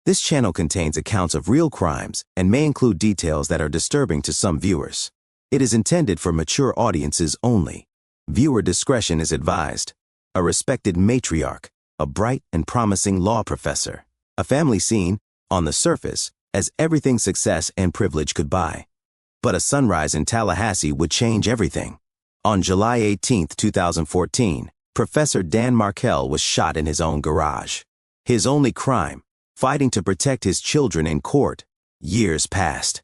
This channel contains accounts of real crimes and may include details that are disturbing to some viewers. It is intended for mature audiences only. Viewer discretion is advised. A respected matriarch, a bright and promising law professor, a family seen, on the surface, as everything success and privilege could buy. But a sunrise in Tallahassee would change everything. On July 18, 2014, Professor Dan Markel was shot in his own garage. His only crime, fighting to protect his children in court. Years passed.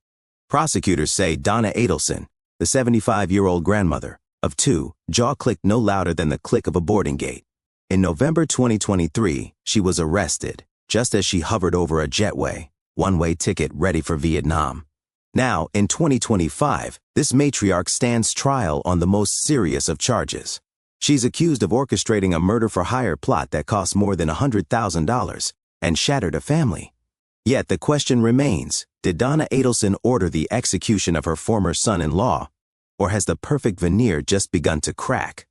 Prosecutors say Donna Adelson, the 75-year-old grandmother of two, jaw clicked no louder than the click of a boarding gate. In November 2023, she was arrested, just as she hovered over a jetway, one-way ticket ready for Vietnam. Now, in 2025, this matriarch stands trial on the most serious of charges. She's accused of orchestrating a murder-for-hire plot that cost more than $100,000 and shattered a family. Yet the question remains, did Donna Adelson order the execution of her former son-in-law, or has the perfect veneer just begun to crack?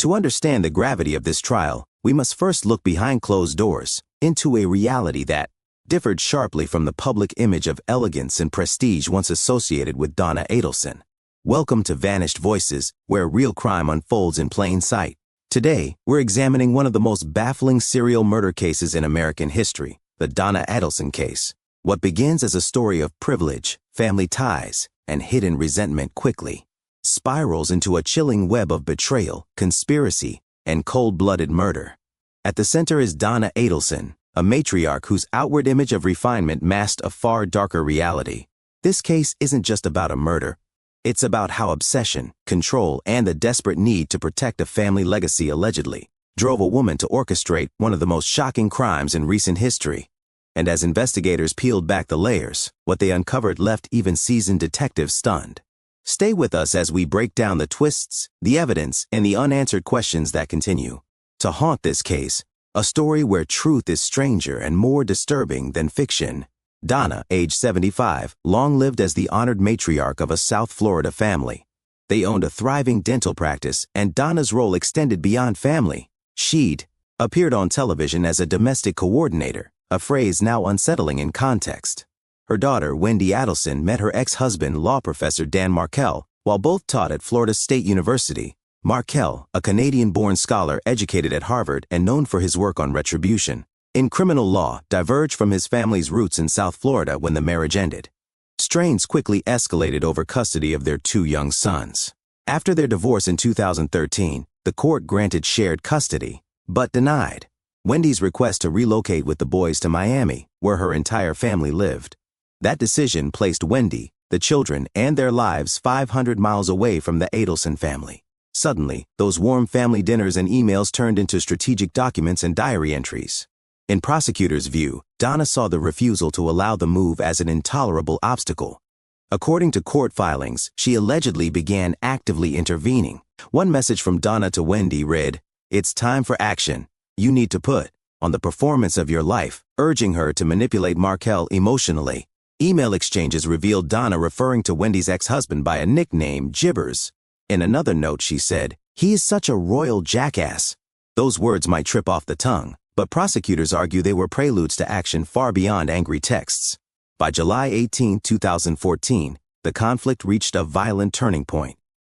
To understand the gravity of this trial, we must first look behind closed doors, into a reality that differed sharply from the public image of elegance and prestige once associated with Donna Adelson. Welcome to Vanished Voices, where real crime unfolds in plain sight. Today, we're examining one of the most baffling serial murder cases in American history, the Donna Adelson case. What begins as a story of privilege, family ties, and hidden resentment quickly spirals into a chilling web of betrayal, conspiracy, and cold-blooded murder. At the center is Donna Adelson, a matriarch whose outward image of refinement masked a far darker reality. This case isn't just about a murder. It's about how obsession, control, and the desperate need to protect a family legacy allegedly drove a woman to orchestrate one of the most shocking crimes in recent history. And as investigators peeled back the layers, what they uncovered left even seasoned detectives stunned. Stay with us as we break down the twists, the evidence, and the unanswered questions that continue to haunt this case, a story where truth is stranger and more disturbing than fiction. Donna, age 75, long lived as the honored matriarch of a South Florida family. They owned a thriving dental practice, and Donna's role extended beyond family. She'd appeared on television as a domestic coordinator, a phrase now unsettling in context. Her daughter, Wendy Adelson, met her ex-husband, law professor Dan Markel, while both taught at Florida State University. Markel, a Canadian-born scholar educated at Harvard and known for his work on retribution in criminal law, diverged from his family's roots in South Florida when the marriage ended. Strains quickly escalated over custody of their two young sons. After their divorce in 2013, the court granted shared custody, but denied Wendy's request to relocate with the boys to Miami, where her entire family lived. That decision placed Wendy, the children, and their lives 500 miles away from the Adelson family. Suddenly, those warm family dinners and emails turned into strategic documents and diary entries. In prosecutors' view, Donna saw the refusal to allow the move as an intolerable obstacle. According to court filings, she allegedly began actively intervening. One message from Donna to Wendy read, "It's time for action. You need to put on the performance of your life," urging her to manipulate Markel emotionally. Email exchanges revealed Donna referring to Wendy's ex-husband by a nickname, Jibbers. In another note, she said, "He is such a royal jackass." Those words might trip off the tongue, but prosecutors argue they were preludes to action far beyond angry texts. By July 18, 2014, the conflict reached a violent turning point.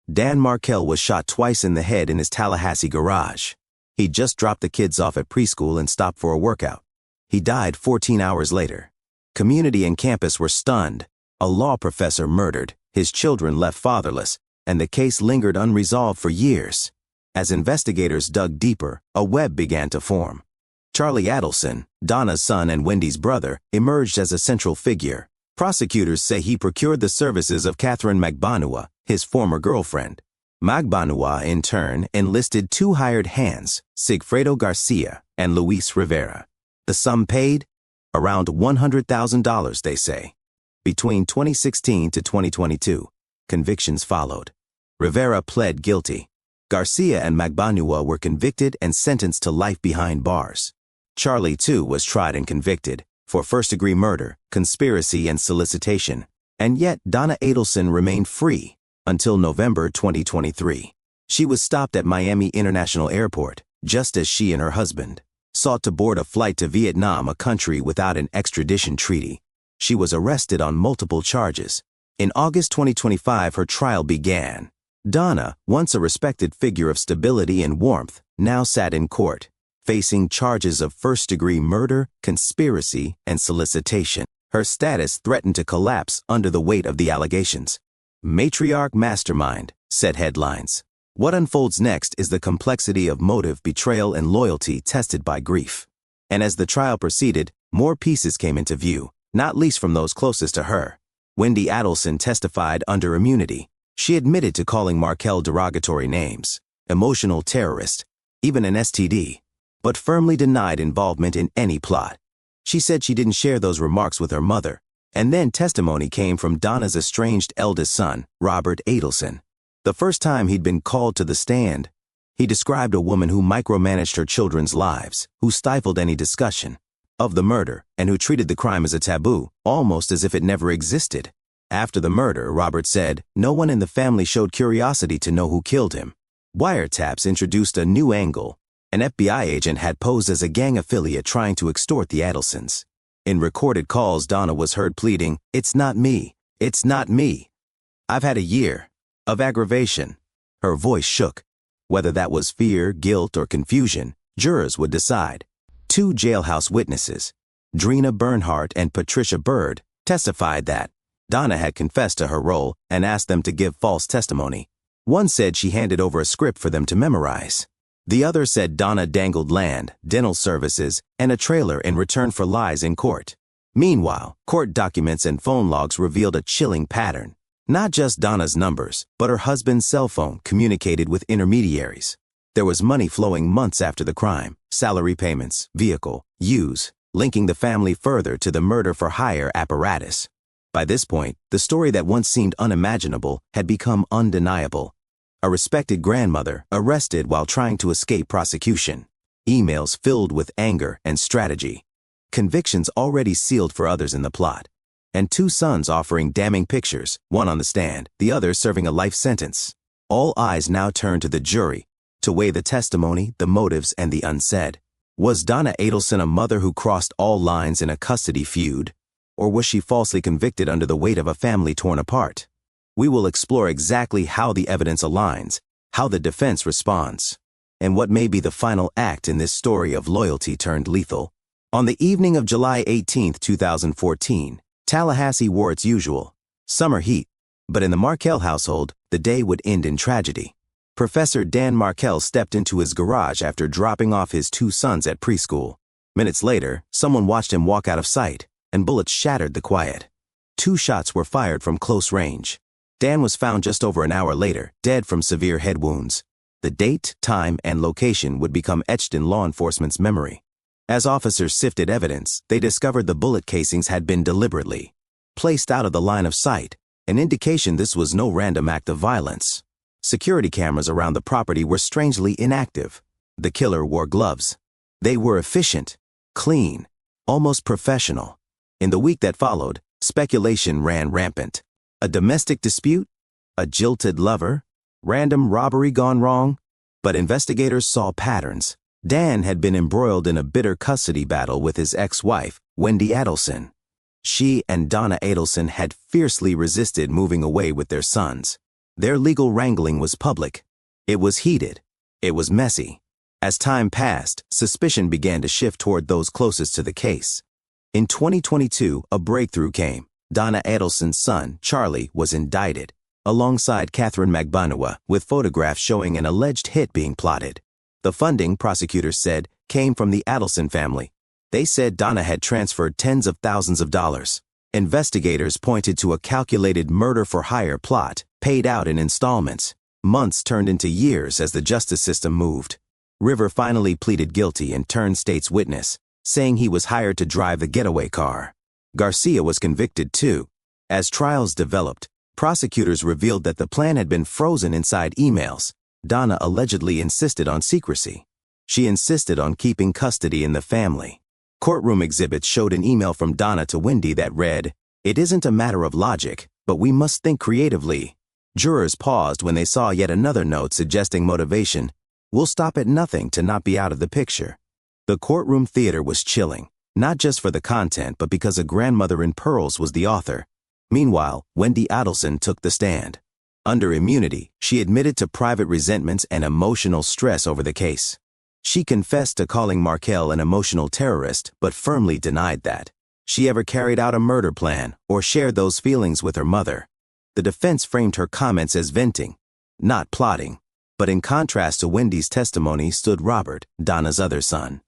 Dan Markel was shot twice in the head in his Tallahassee garage. He'd just dropped the kids off at preschool and stopped for a workout. He died 14 hours later. Community and campus were stunned. A law professor murdered, his children left fatherless, and the case lingered unresolved for years. As investigators dug deeper, a web began to form. Charlie Adelson, Donna's son and Wendy's brother, emerged as a central figure. Prosecutors say he procured the services of Catherine Magbanua, his former girlfriend. Magbanua, in turn, enlisted two hired hands, Sigfredo Garcia and Luis Rivera. The sum paid? Around $100,000, they say. Between 2016 to 2022, convictions followed. Rivera pled guilty. Garcia and Magbanua were convicted and sentenced to life behind bars. Charlie, too, was tried and convicted for first-degree murder, conspiracy, and solicitation. And yet, Donna Adelson remained free until November 2023. She was stopped at Miami International Airport, just as she and her husband, sought to board a flight to Vietnam, a country without an extradition treaty. She was arrested on multiple charges. In August 2025, her trial began. Donna, once a respected figure of stability and warmth, now sat in court, facing charges of first-degree murder, conspiracy, and solicitation. Her status threatened to collapse under the weight of the allegations. Matriarch mastermind, said headlines. What unfolds next is the complexity of motive, betrayal, and loyalty tested by grief. And as the trial proceeded, more pieces came into view, not least from those closest to her. Wendy Adelson testified under immunity. She admitted to calling Markel derogatory names, emotional terrorist, even an STD, but firmly denied involvement in any plot. She said she didn't share those remarks with her mother. And then testimony came from Donna's estranged eldest son, Robert Adelson. The first time he'd been called to the stand, he described a woman who micromanaged her children's lives, who stifled any discussion of the murder, and who treated the crime as a taboo, almost as if it never existed. After the murder, Robert said, no one in the family showed curiosity to know who killed him. Wiretaps introduced a new angle. An FBI agent had posed as a gang affiliate trying to extort the Adelsons. In recorded calls, Donna was heard pleading, "It's not me. It's not me. I've had a year of aggravation." Her voice shook. Whether that was fear, guilt, or confusion, jurors would decide. Two jailhouse witnesses, Drina Bernhardt and Patricia Bird, testified that Donna had confessed to her role and asked them to give false testimony. One said she handed over a script for them to memorize. The other said Donna dangled land, dental services, and a trailer in return for lies in court. Meanwhile, court documents and phone logs revealed a chilling pattern. Not just Donna's numbers, but her husband's cell phone communicated with intermediaries. There was money flowing months after the crime, salary payments, vehicle, use, linking the family further to the murder-for-hire apparatus. By this point, the story that once seemed unimaginable had become undeniable. A respected grandmother arrested while trying to escape prosecution. Emails filled with anger and strategy. Convictions already sealed for others in the plot. And two sons offering damning pictures, one on the stand, the other serving a life sentence. All eyes now turned to the jury to weigh the testimony, the motives, and the unsaid. Was Donna Adelson a mother who crossed all lines in a custody feud? Or was she falsely convicted under the weight of a family torn apart? We will explore exactly how the evidence aligns, how the defense responds, and what may be the final act in this story of loyalty turned lethal. On the evening of July 18, 2014, Tallahassee wore its usual summer heat, but in the Markel household, the day would end in tragedy. Professor Dan Markel stepped into his garage after dropping off his two sons at preschool. Minutes later, someone watched him walk out of sight, and bullets shattered the quiet. Two shots were fired from close range. Dan was found just over an hour later, dead from severe head wounds. The date, time, and location would become etched in law enforcement's memory. As officers sifted evidence, they discovered the bullet casings had been deliberately placed out of the line of sight, an indication this was no random act of violence. Security cameras around the property were strangely inactive. The killer wore gloves. They were efficient, clean, almost professional. In the week that followed, speculation ran rampant. A domestic dispute? A jilted lover? Random robbery gone wrong? But investigators saw patterns. Dan had been embroiled in a bitter custody battle with his ex-wife, Wendy Adelson. She and Donna Adelson had fiercely resisted moving away with their sons. Their legal wrangling was public. It was heated. It was messy. As time passed, suspicion began to shift toward those closest to the case. In 2022, a breakthrough came. Donna Adelson's son, Charlie, was indicted, alongside Catherine Magbanua, with photographs showing an alleged hit being plotted. The funding, prosecutors said, came from the Adelson family. They said Donna had transferred tens of thousands of dollars. Investigators pointed to a calculated murder-for-hire plot, paid out in installments. Months turned into years as the justice system moved. River finally pleaded guilty and turned state's witness, saying he was hired to drive the getaway car. Garcia was convicted too. As trials developed, prosecutors revealed that the plan had been frozen inside emails. Donna allegedly insisted on secrecy. She insisted on keeping custody in the family. Courtroom exhibits showed an email from Donna to Wendy that read, "It isn't a matter of logic, but we must think creatively." Jurors paused when they saw yet another note suggesting motivation. "We'll stop at nothing to not be out of the picture." The courtroom theater was chilling, not just for the content but because a grandmother in pearls was the author. Meanwhile, Wendy Adelson took the stand. Under immunity, she admitted to private resentments and emotional stress over the case. She confessed to calling Markel an emotional terrorist but firmly denied that she ever carried out a murder plan or shared those feelings with her mother. The defense framed her comments as venting, not plotting. But in contrast to Wendy's testimony stood Robert, Donna's other son.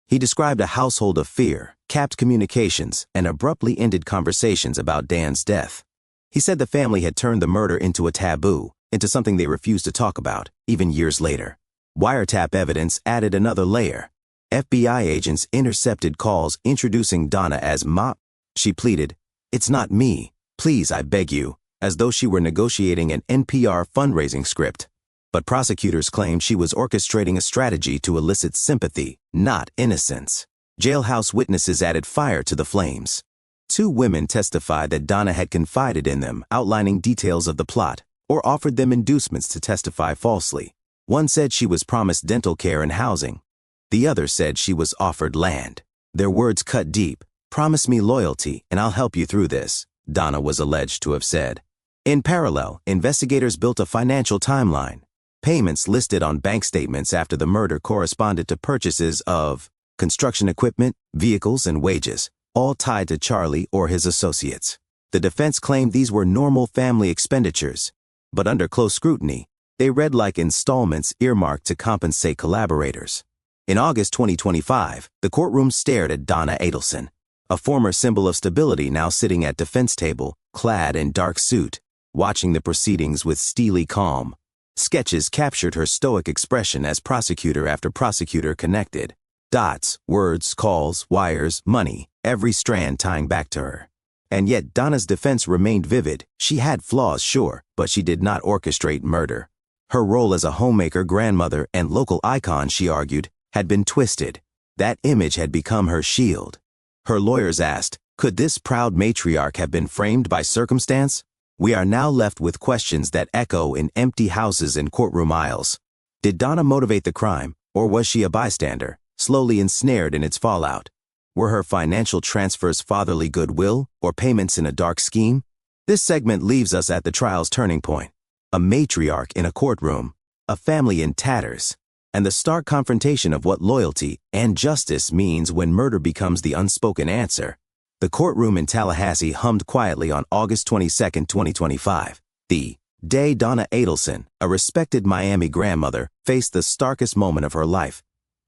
He described a household of fear, capped communications, and abruptly ended conversations about Dan's death. He said the family had turned the murder into a taboo, into something they refused to talk about, even years later. Wiretap evidence added another layer. FBI agents intercepted calls introducing Donna as Ma. She pleaded, "It's not me. Please, I beg you," as though she were negotiating an NPR fundraising script. But prosecutors claimed she was orchestrating a strategy to elicit sympathy, not innocence. Jailhouse witnesses added fire to the flames. 2 women testified that Donna had confided in them, outlining details of the plot, or offered them inducements to testify falsely. One said she was promised dental care and housing. The other said she was offered land. Their words cut deep. "Promise me loyalty, and I'll help you through this," Donna was alleged to have said. In parallel, investigators built a financial timeline. Payments listed on bank statements after the murder corresponded to purchases of construction equipment, vehicles, and wages, all tied to Charlie or his associates. The defense claimed these were normal family expenditures, but under close scrutiny, they read like installments earmarked to compensate collaborators. In August 2025, the courtroom stared at Donna Adelson, a former symbol of stability now sitting at defense table, clad in dark suit, watching the proceedings with steely calm. Sketches captured her stoic expression as prosecutor after prosecutor connected. Dots, words, calls, wires, money, every strand tying back to her. And yet Donna's defense remained vivid. She had flaws, sure, but she did not orchestrate murder. Her role as a homemaker, grandmother, and local icon, she argued, had been twisted. That image had become her shield. Her lawyers asked, could this proud matriarch have been framed by circumstance? We are now left with questions that echo in empty houses and courtroom aisles. Did Donna motivate the crime, or was she a bystander, slowly ensnared in its fallout? Were her financial transfers fatherly goodwill, or payments in a dark scheme? This segment leaves us at the trial's turning point. A matriarch in a courtroom, a family in tatters, and the stark confrontation of what loyalty and justice means when murder becomes the unspoken answer. The courtroom in Tallahassee hummed quietly on August 22, 2025. The day Donna Adelson, a respected Miami grandmother, faced the starkest moment of her life.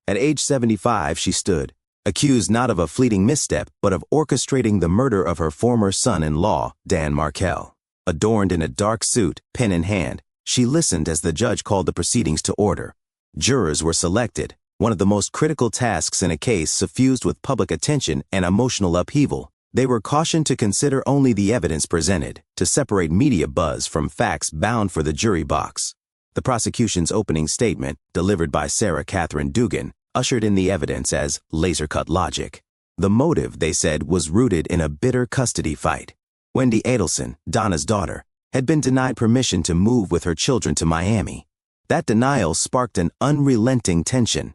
At age 75, she stood, accused not of a fleeting misstep, but of orchestrating the murder of her former son-in-law, Dan Markel. Adorned in a dark suit, pen in hand, she listened as the judge called the proceedings to order. Jurors were selected, one of the most critical tasks in a case suffused with public attention and emotional upheaval. They were cautioned to consider only the evidence presented, to separate media buzz from facts bound for the jury box. The prosecution's opening statement, delivered by Sarah Catherine Dugan, ushered in the evidence as laser-cut logic. The motive, they said, was rooted in a bitter custody fight. Wendy Adelson, Donna's daughter, had been denied permission to move with her children to Miami. That denial sparked an unrelenting tension.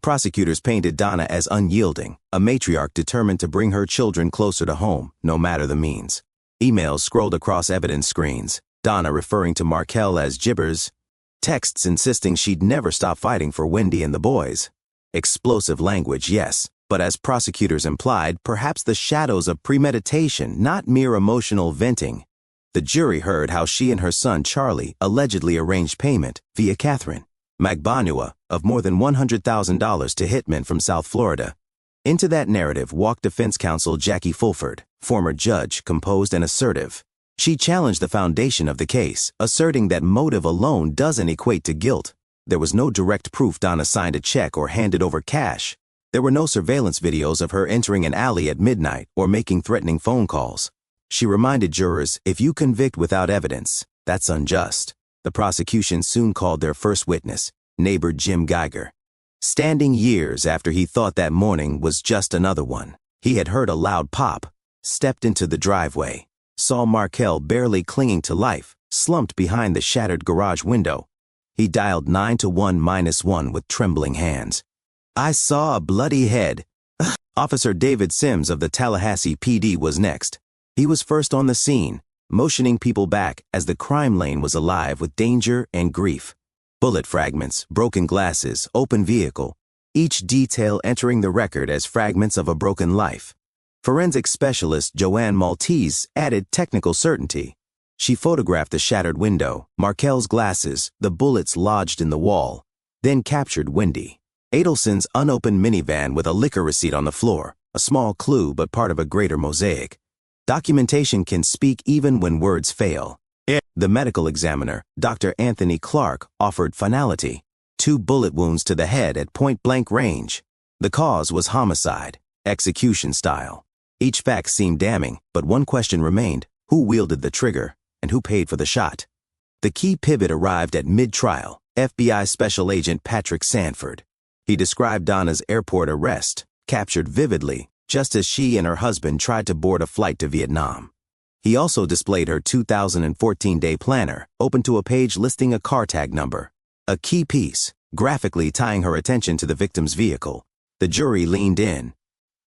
Prosecutors painted Donna as unyielding, a matriarch determined to bring her children closer to home, no matter the means. Emails scrolled across evidence screens, Donna referring to Markel as gibbers, texts insisting she'd never stop fighting for Wendy and the boys. Explosive language, yes, but as prosecutors implied, perhaps the shadows of premeditation, not mere emotional venting. The jury heard how she and her son Charlie allegedly arranged payment via Catherine Magbanua of more than $100,000 to hitmen from South Florida. Into that narrative walked defense counsel Jackie Fulford, former judge, composed and assertive. She challenged the foundation of the case, asserting that motive alone doesn't equate to guilt. There was no direct proof Donna signed a check or handed over cash. There were no surveillance videos of her entering an alley at midnight or making threatening phone calls. She reminded jurors, if you convict without evidence, that's unjust. The prosecution soon called their first witness, neighbor Jim Geiger. Standing years after he thought that morning was just another one, he had heard a loud pop, stepped into the driveway, saw Markel barely clinging to life, slumped behind the shattered garage window. He dialed 911-1 with trembling hands. I saw a bloody head. Officer David Sims of the Tallahassee PD was next. He was first on the scene, motioning people back as the crime lane was alive with danger and grief. Bullet fragments, broken glasses, open vehicle, each detail entering the record as fragments of a broken life. Forensic specialist Joanne Maltese added technical certainty. She photographed the shattered window, Markel's glasses, the bullets lodged in the wall, then captured Wendy. Adelson's unopened minivan with a liquor receipt on the floor, a small clue but part of a greater mosaic. Documentation can speak even when words fail. The medical examiner, Dr. Anthony Clark, offered finality. 2 bullet wounds to the head at point-blank range. The cause was homicide, execution style. Each fact seemed damning, but one question remained: who wielded the trigger, and who paid for the shot? The key pivot arrived at mid-trial, FBI Special Agent Patrick Sanford. He described Donna's airport arrest, captured vividly, just as she and her husband tried to board a flight to Vietnam. He also displayed her 2014-day planner, open to a page listing a car tag number. A key piece, graphically tying her attention to the victim's vehicle. The jury leaned in.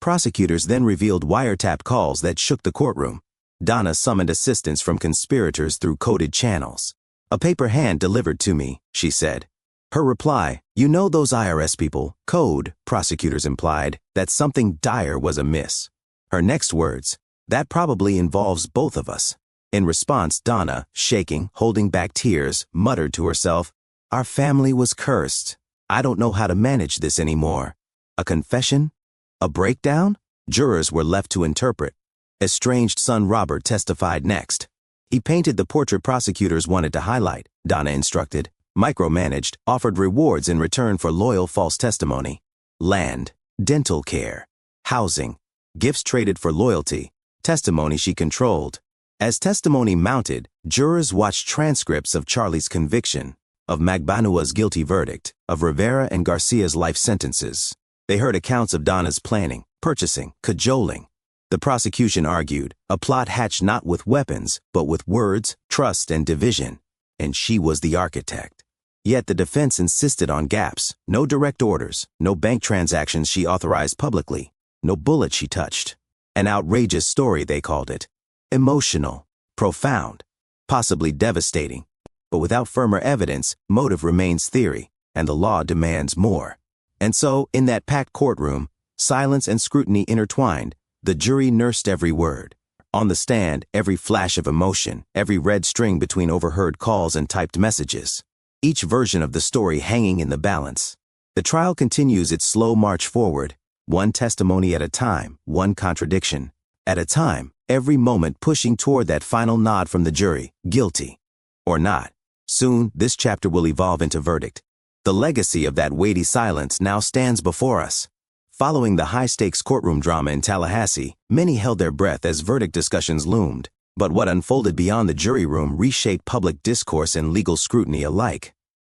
Prosecutors then revealed wiretap calls that shook the courtroom. Donna summoned assistance from conspirators through coded channels. "A paper hand delivered to me," she said. Her reply, "You know those IRS people, code," prosecutors implied that something dire was amiss. Her next words, "That probably involves both of us." In response, Donna, shaking, holding back tears, muttered to herself, "Our family was cursed. I don't know how to manage this anymore." A confession? A breakdown? Jurors were left to interpret. Estranged son Robert testified next. He painted the portrait prosecutors wanted to highlight, Donna instructed, micromanaged, offered rewards in return for loyal false testimony. Land, dental care, housing, gifts traded for loyalty, testimony she controlled. As testimony mounted, jurors watched transcripts of Charlie's conviction, of Magbanua's guilty verdict, of Rivera and Garcia's life sentences. They heard accounts of Donna's planning, purchasing, cajoling. The prosecution argued, a plot hatched not with weapons, but with words, trust, and division. And she was the architect. Yet the defense insisted on gaps, no direct orders, no bank transactions she authorized publicly, no bullet she touched. An outrageous story, they called it. Emotional, profound, possibly devastating. But without firmer evidence, motive remains theory, and the law demands more. And so, in that packed courtroom, silence and scrutiny intertwined, the jury nursed every word. On the stand, every flash of emotion, every red string between overheard calls and typed messages. Each version of the story hanging in the balance. The trial continues its slow march forward, one testimony at a time, one contradiction at a time, every moment pushing toward that final nod from the jury, guilty or not. Soon, this chapter will evolve into verdict. The legacy of that weighty silence now stands before us. Following the high-stakes courtroom drama in Tallahassee, many held their breath as verdict discussions loomed. But what unfolded beyond the jury room reshaped public discourse and legal scrutiny alike.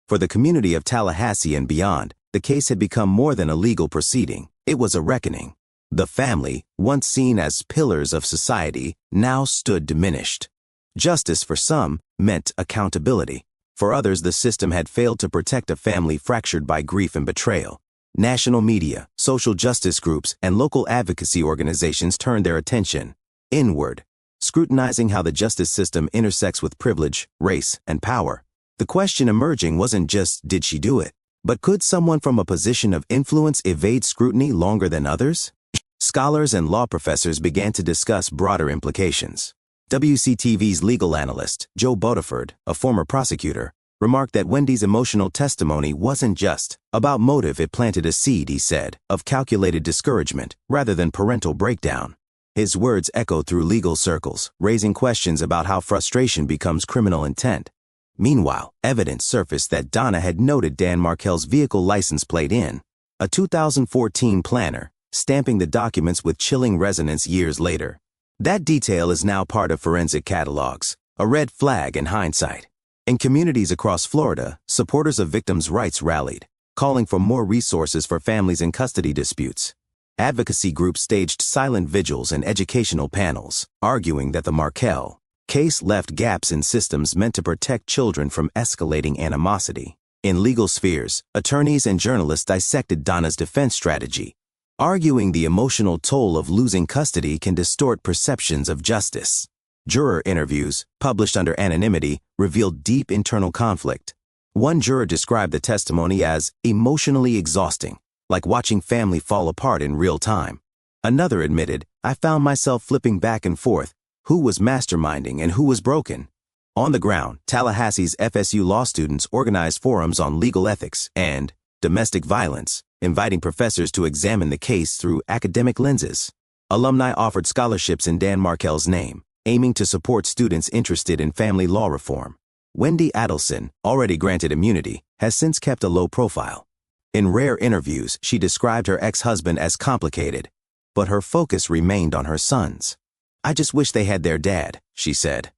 For the community of Tallahassee and beyond, the case had become more than a legal proceeding. It was a reckoning. The family, once seen as pillars of society, now stood diminished. Justice for some meant accountability. For others, the system had failed to protect a family fractured by grief and betrayal. National media, social justice groups, and local advocacy organizations turned their attention inward, scrutinizing how the justice system intersects with privilege, race, and power. The question emerging wasn't just, did she do it? But could someone from a position of influence evade scrutiny longer than others? Scholars and law professors began to discuss broader implications. WCTV's legal analyst, Joe Bodiford, a former prosecutor, remarked that Wendy's emotional testimony wasn't just about motive. It planted a seed, he said, of calculated discouragement rather than parental breakdown. His words echoed through legal circles, raising questions about how frustration becomes criminal intent. Meanwhile, evidence surfaced that Donna had noted Dan Markel's vehicle license plate in a 2014 planner, stamping the documents with chilling resonance years later. That detail is now part of forensic catalogs, a red flag in hindsight. In communities across Florida, supporters of victims' rights rallied, calling for more resources for families in custody disputes. Advocacy groups staged silent vigils and educational panels, arguing that the Markel case left gaps in systems meant to protect children from escalating animosity. In legal spheres, attorneys and journalists dissected Donna's defense strategy, arguing the emotional toll of losing custody can distort perceptions of justice. Juror interviews, published under anonymity, revealed deep internal conflict. One juror described the testimony as emotionally exhausting, like watching family fall apart in real time. Another admitted, "I found myself flipping back and forth, who was masterminding and who was broken." On the ground, Tallahassee's FSU law students organized forums on legal ethics and domestic violence, inviting professors to examine the case through academic lenses. Alumni offered scholarships in Dan Markel's name, aiming to support students interested in family law reform. Wendy Adelson, already granted immunity, has since kept a low profile. In rare interviews, she described her ex-husband as complicated, but her focus remained on her sons. "I just wish they had their dad," she said.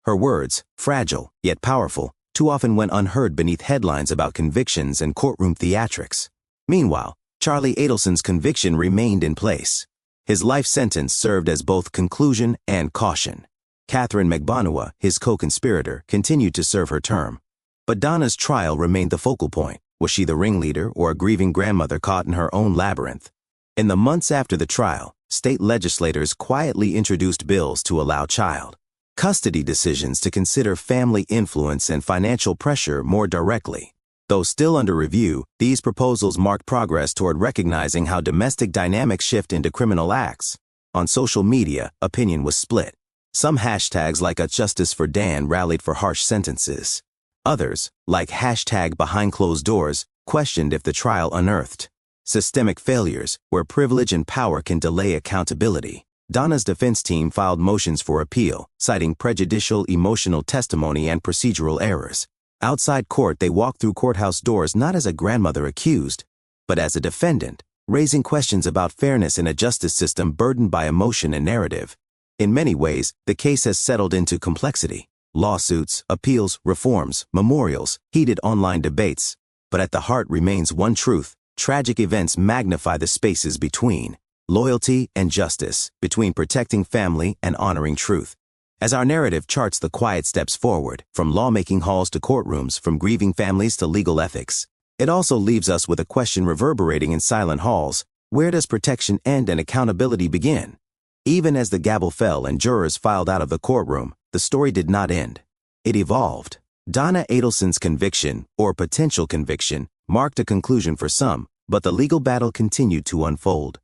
Her words, fragile yet powerful, too often went unheard beneath headlines about convictions and courtroom theatrics. Meanwhile, Charlie Adelson's conviction remained in place. His life sentence served as both conclusion and caution. Catherine McBonua, his co-conspirator, continued to serve her term. But Donna's trial remained the focal point. Was she the ringleader or a grieving grandmother caught in her own labyrinth? In the months after the trial, state legislators quietly introduced bills to allow child custody decisions to consider family influence and financial pressure more directly. Though still under review, these proposals marked progress toward recognizing how domestic dynamics shift into criminal acts. On social media, opinion was split. Some hashtags like A Justice for Dan rallied for harsh sentences. Others, like hashtag Behind Closed Doors, questioned if the trial unearthed systemic failures where privilege and power can delay accountability. Donna's defense team filed motions for appeal, citing prejudicial emotional testimony and procedural errors. Outside court, they walked through courthouse doors not as a grandmother accused, but as a defendant, raising questions about fairness in a justice system burdened by emotion and narrative. In many ways, the case has settled into complexity. Lawsuits, appeals, reforms, memorials, heated online debates. But at the heart remains one truth: tragic events magnify the spaces between loyalty and justice, between protecting family and honoring truth. As our narrative charts the quiet steps forward, from lawmaking halls to courtrooms, from grieving families to legal ethics, it also leaves us with a question reverberating in silent halls: where does protection end and accountability begin? Even as the gavel fell and jurors filed out of the courtroom, the story did not end. It evolved. Donna Adelson's conviction, or potential conviction, marked a conclusion for some, but the legal battle continued to unfold.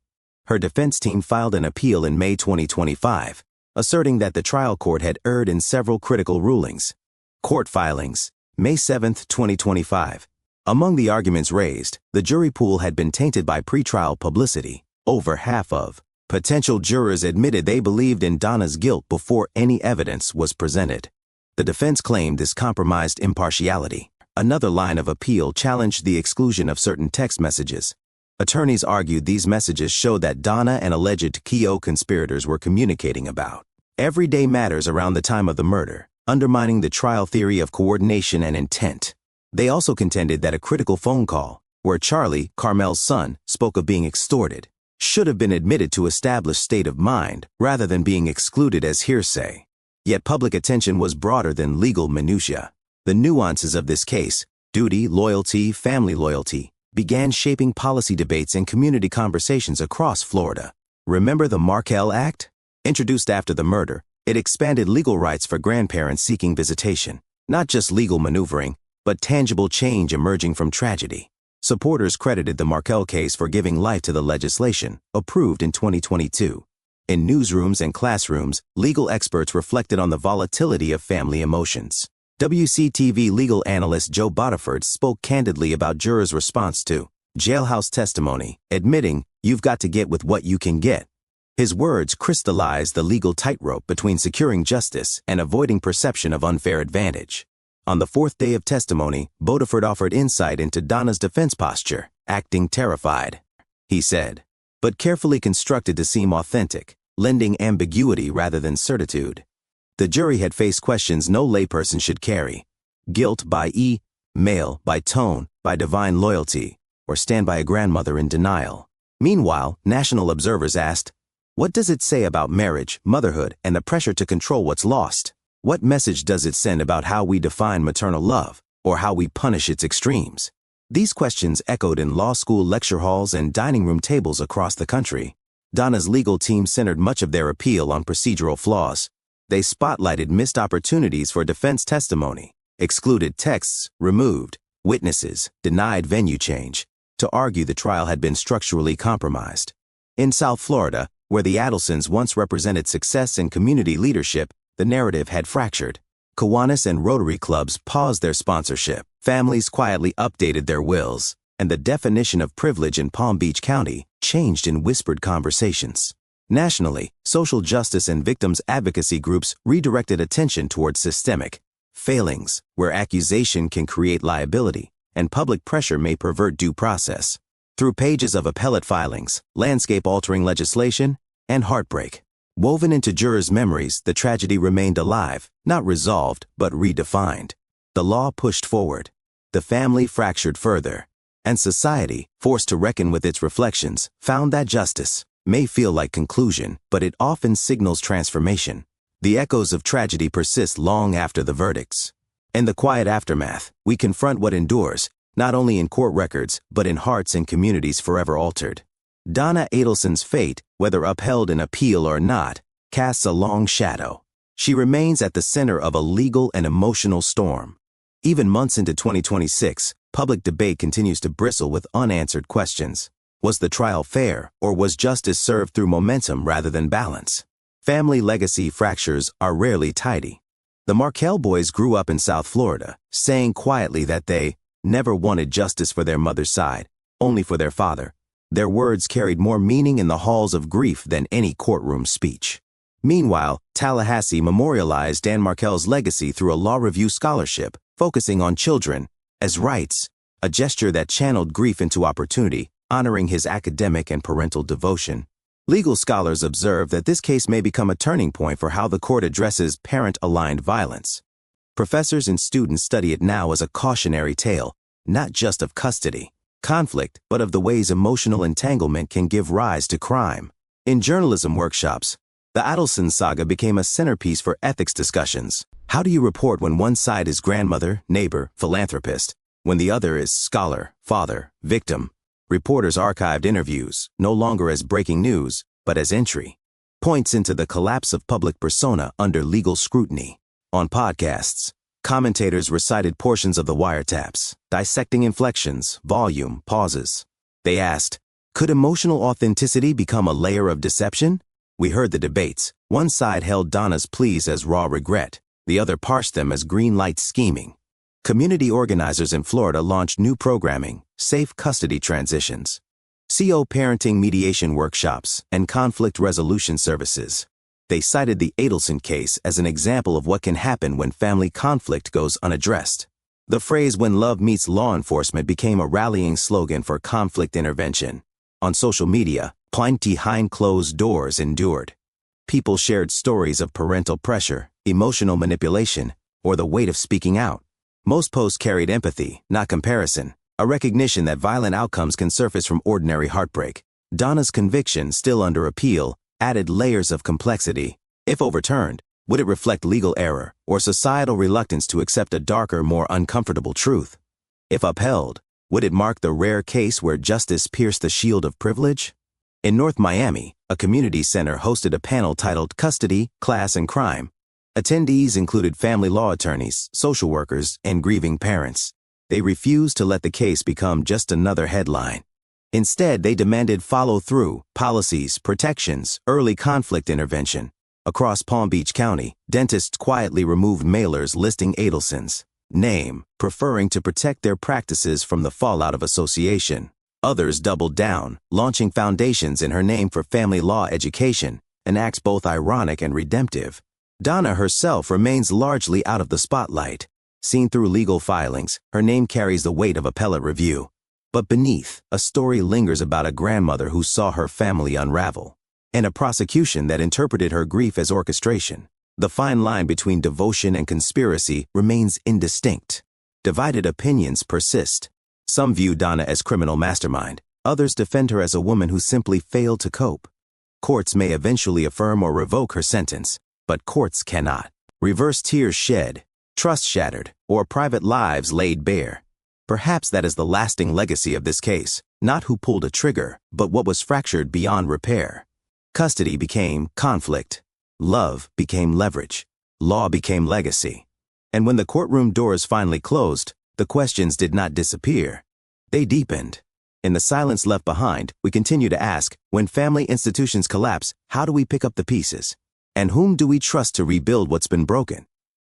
Her defense team filed an appeal in May 2025, asserting that the trial court had erred in several critical rulings. Court filings, May 7, 2025. Among the arguments raised, the jury pool had been tainted by pretrial publicity. Over half of potential jurors admitted they believed in Donna's guilt before any evidence was presented. The defense claimed this compromised impartiality. Another line of appeal challenged the exclusion of certain text messages. Attorneys argued these messages showed that Donna and alleged co-conspirators were communicating about everyday matters around the time of the murder, undermining the trial theory of coordination and intent. They also contended that a critical phone call, where Charlie, Carmel's son, spoke of being extorted, should have been admitted to establish state of mind rather than being excluded as hearsay. Yet public attention was broader than legal minutiae. The nuances of this case, duty, loyalty, family loyalty, began shaping policy debates and community conversations across Florida. Remember the Markel Act? Introduced after the murder, it expanded legal rights for grandparents seeking visitation. Not just legal maneuvering, but tangible change emerging from tragedy. Supporters credited the Markel case for giving life to the legislation, approved in 2022. In newsrooms and classrooms, legal experts reflected on the volatility of family emotions. WCTV legal analyst Joe Bodiford spoke candidly about jurors' response to jailhouse testimony, admitting, "You've got to get with what you can get." His words crystallized the legal tightrope between securing justice and avoiding perception of unfair advantage. On the fourth day of testimony, Bodiford offered insight into Donna's defense posture, acting terrified. He said, but carefully constructed to seem authentic, lending ambiguity rather than certitude. The jury had faced questions no layperson should carry. Guilt by email, by tone, by divine loyalty, or stand by a grandmother in denial. Meanwhile, national observers asked, what does it say about marriage, motherhood, and the pressure to control what's lost? What message does it send about how we define maternal love? or how we punish its extremes? These questions echoed in law school lecture halls and dining room tables across the country. Donna's legal team centered much of their appeal on procedural flaws. They spotlighted missed opportunities for defense testimony, excluded texts, removed witnesses, denied venue change, to argue the trial had been structurally compromised. In South Florida, where the Adelsons once represented success and community leadership, the narrative had fractured. Kiwanis and Rotary clubs paused their sponsorship, families quietly updated their wills, and the definition of privilege in Palm Beach County changed in whispered conversations. Nationally, social justice and victims' advocacy groups redirected attention towards systemic failings, where accusation can create liability, and public pressure may pervert due process. Through pages of appellate filings, landscape-altering legislation, and heartbreak, woven into jurors' memories, the tragedy remained alive, not resolved, but redefined. The law pushed forward. The family fractured further. And society, forced to reckon with its reflections, found that justice may feel like conclusion, but it often signals transformation. The echoes of tragedy persist long after the verdicts. In the quiet aftermath, we confront what endures, not only in court records, but in hearts and communities forever altered. Donna Adelson's fate, whether upheld in appeal or not, casts a long shadow. She remains at the center of a legal and emotional storm. Even months into 2026, public debate continues to bristle with unanswered questions. Was the trial fair, or was justice served through momentum rather than balance? Family legacy fractures are rarely tidy. The Markel boys grew up in South Florida, saying quietly that they never wanted justice for their mother's side, only for their father. Their words carried more meaning in the halls of grief than any courtroom speech. Meanwhile, Tallahassee memorialized Dan Markel's legacy through a law review scholarship, focusing on children as rights, a gesture that channeled grief into opportunity, honoring his academic and parental devotion. Legal scholars observe that this case may become a turning point for how the court addresses parent-aligned violence. Professors and students study it now as a cautionary tale, not just of custody, conflict, but of the ways emotional entanglement can give rise to crime. In journalism workshops, the Adelson saga became a centerpiece for ethics discussions. How do you report when one side is grandmother, neighbor, philanthropist, when the other is scholar, father, victim? Reporters archived interviews, no longer as breaking news, but as entry points into the collapse of public persona under legal scrutiny. On podcasts, commentators recited portions of the wiretaps, dissecting inflections, volume, pauses. They asked, could emotional authenticity become a layer of deception? We heard the debates. One side held Donna's pleas as raw regret, the other parsed them as green light scheming. Community organizers in Florida launched new programming, safe custody transitions, co-parenting mediation workshops, and conflict resolution services. They cited the Adelson case as an example of what can happen when family conflict goes unaddressed. The phrase "when love meets law enforcement" became a rallying slogan for conflict intervention. On social media, plenty behind closed doors endured. People shared stories of parental pressure, emotional manipulation, or the weight of speaking out. Most posts carried empathy, not comparison, a recognition that violent outcomes can surface from ordinary heartbreak. Donna's conviction, still under appeal, added layers of complexity. If overturned, would it reflect legal error or societal reluctance to accept a darker, more uncomfortable truth? If upheld, would it mark the rare case where justice pierced the shield of privilege? In North Miami, a community center hosted a panel titled Custody, Class, and Crime. Attendees included family law attorneys, social workers, and grieving parents. They refused to let the case become just another headline. Instead, they demanded follow-through, policies, protections, early conflict intervention. Across Palm Beach County, dentists quietly removed mailers listing Adelson's name, preferring to protect their practices from the fallout of association. Others doubled down, launching foundations in her name for family law education, an act both ironic and redemptive. Donna herself remains largely out of the spotlight. Seen through legal filings, her name carries the weight of appellate review. But beneath, a story lingers about a grandmother who saw her family unravel, and a prosecution that interpreted her grief as orchestration. The fine line between devotion and conspiracy remains indistinct. Divided opinions persist. Some view Donna as criminal mastermind. Others defend her as a woman who simply failed to cope. Courts may eventually affirm or revoke her sentence, but courts cannot reverse tears shed, trust shattered, or private lives laid bare. Perhaps that is the lasting legacy of this case, not who pulled a trigger, but what was fractured beyond repair. Custody became conflict. Love became leverage. Law became legacy. And when the courtroom doors finally closed, the questions did not disappear. They deepened. In the silence left behind, we continue to ask, when family institutions collapse, how do we pick up the pieces? And whom do we trust to rebuild what's been broken?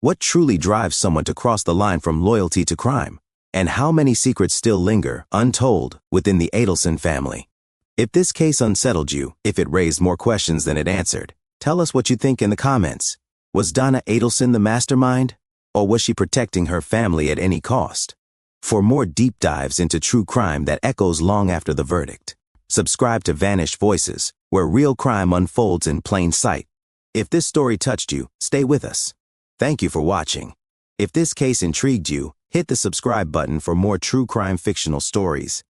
What truly drives someone to cross the line from loyalty to crime? And how many secrets still linger, untold, within the Adelson family? If this case unsettled you, if it raised more questions than it answered, tell us what you think in the comments. Was Donna Adelson the mastermind? Or was she protecting her family at any cost? For more deep dives into true crime that echoes long after the verdict, subscribe to Vanished Voices, where real crime unfolds in plain sight. If this story touched you, stay with us. Thank you for watching. If this case intrigued you, hit the subscribe button for more true crime fictional stories.